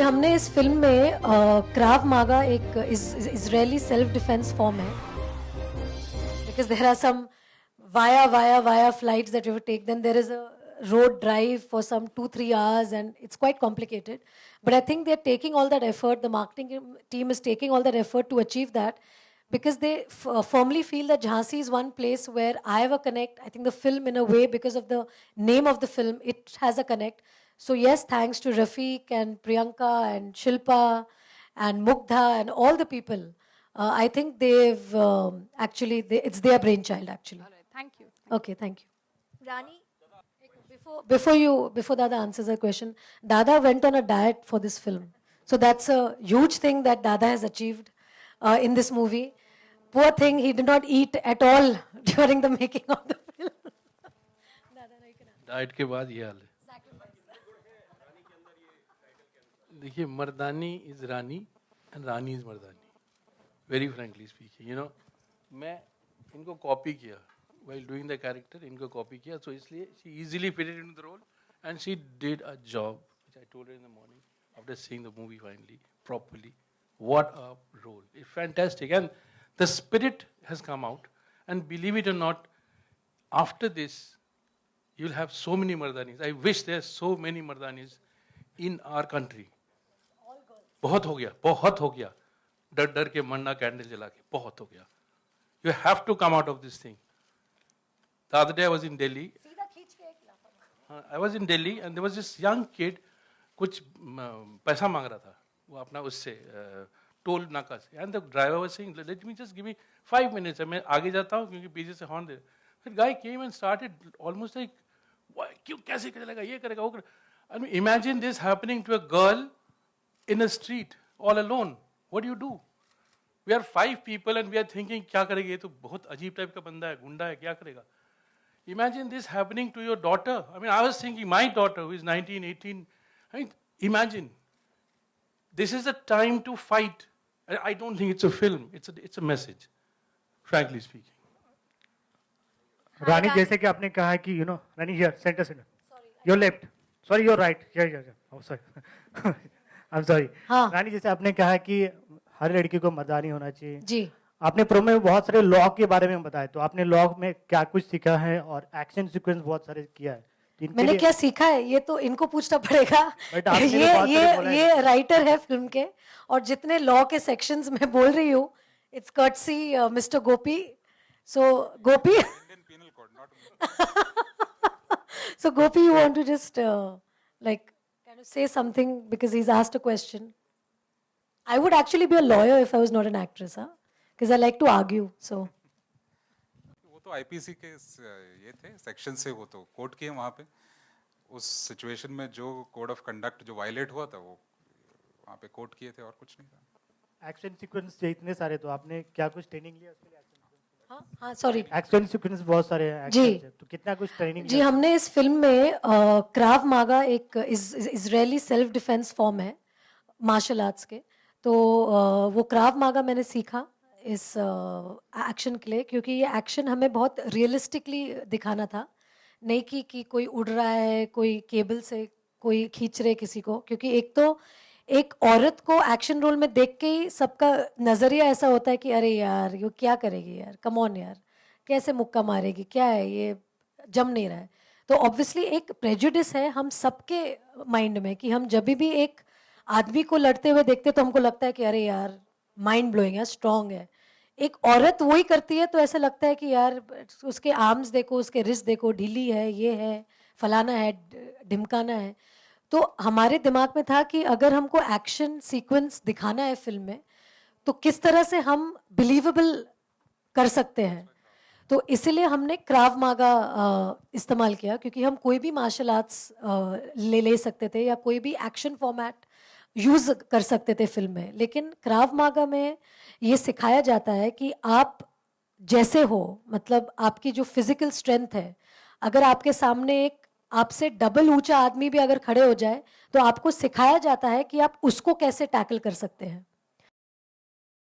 हमने इस फिल्म में क्राव मागा एक इजरायली सेल्फ डिफेंस फॉर्म है, because there are some via flights that you have to take. Then there is a road drive for some 2-3 hours, and it's quite complicated. But I think they're taking all that effort. The marketing team is taking all that effort to achieve that, because they firmly feel that Jhansi is one place where I have a connect. I think the film, in a way, because of the name of the film, it has a connect. So yes, thanks to Rafiq and Priyanka and Shilpa and Mugdha and all the people. I think they've it's their brainchild, actually. All right, thank you. Okay, thank you. Rani, Before Dada answers the question, Dada went on a diet for this film. So that's a huge thing that Dada has achieved in this movie. Poor thing, he did not eat at all during the making of the film. Diet के बाद ये हाल है. देखिए, Mardaani is Rani and Rani is Mardaani. Very frankly speaking, you know, मैं इनको copy किया while doing the character. इनको कॉपी किया, so इसलिए she easily fitted into the role and she did a job which I told her in the morning after seeing the movie finally properly. What a role! It's fantastic, and the spirit has come out. And believe it or not, after this you'll have so many Mardanis. I wish there's so many Mardanis in our country. बहुत हो गया. डर के मरना candle जला के बहुत हो गया. You have to come out of this thing. The other day I was in Delhi. I was in Delhi and there was this young kid, कुछ पैसा मांग रहा था वो अपना उससे टोल नाका से. And the driver was saying, let me just give me 5 minutes. मैं आगे जाता हूँ क्योंकि पीछे से horn they. That guy came and started almost like, क्यों कैसे करेगा, ये करेगा, वो करेगा. I mean, imagine this happening to a girl in a street all alone. What do you do? We are 5 people and we are thinking, क्या करेगा, ये तो बहुत अजीब टाइप का बंदा है, गुंडा है, क्या करेगा. Imagine this happening to your daughter. I mean, I was thinking, my daughter who is 19, 18, I mean, imagine. This is a time to fight. I don't think it's a film, it's a message, frankly speaking. Rani, जैसे कि आपने कहा कि, you know, Rani here, center. Your left. Sorry, you're right. Here. Oh, sorry. I'm sorry. हाँ. रानी, जैसे आपने कहा कि हर लड़की को मर्दानी होना चाहिए. जी. आपने प्रोमो में बहुत सारे लॉ के बारे में बताया, तो आपने लॉ में क्या कुछ सीखा है और एक्शन सीक्वेंस बहुत सारे किया है. मैंने क्या सीखा है ये तो इनको पूछना पड़ेगा. ये राइटर है फिल्म के, और जितने लॉ के सेक्शंस मैं बोल रही हूँ, it's courtesy mister Gopi. So Gopi, so Gopi, you want to just kind of say something because he's asked a question. I would actually be a lawyer if I was not an actress, huh? Because I like to argue. So वो तो IPC के ये थे section से, वो तो court के वहाँ पे उस सिचुएशन में जो कोड ऑफ कंडक्ट जो वायलेट हुआ था वो वहाँ पे कोर्ट किए थे और कुछ नहीं था. एक्शन सीक्वेंस इतने सारे, तो आपने क्या कुछ ट्रेनिंग लिया उसके लिए? हाँ सॉरी, एक्शन सीक्वेंस बहुत सारे हैं जी, तो कितना कुछ ट्रेनिंग जी. हमने इस फिल्म में क्राव मागा एक इजरायली सेल्फ डिफेंस फॉर्म है मार्शल आर्ट्स के. तो वो क्राव मागा मैंने सीखा इस एक्शन के लिए, क्योंकि ये एक्शन हमें बहुत रियलिस्टिकली दिखाना था. नहीं कि कोई उड़ रहा है, कोई केबल से कोई खींच रहे किसी को. क्योंकि एक तो एक औरत को एक्शन रोल में देख के ही सबका नज़रिया ऐसा होता है कि अरे यार ये क्या करेगी यार, कम ऑन यार, कैसे मुक्का मारेगी, क्या है ये, जम नहीं रहा है. तो ऑब्वियसली एक प्रेजुडिस है हम सबके माइंड में कि हम जब भी एक आदमी को लड़ते हुए देखते तो हमको लगता है कि अरे यार माइंड ब्लोइंग है, स्ट्रांग है. एक औरत वही करती है तो ऐसा लगता है कि यार उसके आर्म्स देखो, उसके रिस्ट देखो, ढीली है, ये है, फलाना है, ढिमकाना है. तो हमारे दिमाग में था कि अगर हमको एक्शन सीक्वेंस दिखाना है फिल्म में तो किस तरह से हम बिलीवेबल कर सकते हैं. तो इसीलिए हमने क्राव मागा इस्तेमाल किया, क्योंकि हम कोई भी मार्शल आर्ट्स ले सकते थे या कोई भी एक्शन फॉर्मेट यूज़ कर सकते थे फिल्म में. लेकिन क्राव मागा में ये सिखाया जाता है कि आप जैसे हो, मतलब आपकी जो फिजिकल स्ट्रेंथ है, अगर आपके सामने एक आपसे डबल ऊंचा आदमी भी अगर खड़े हो जाए तो आपको सिखाया जाता है कि आप उसको कैसे टैकल कर सकते हैं.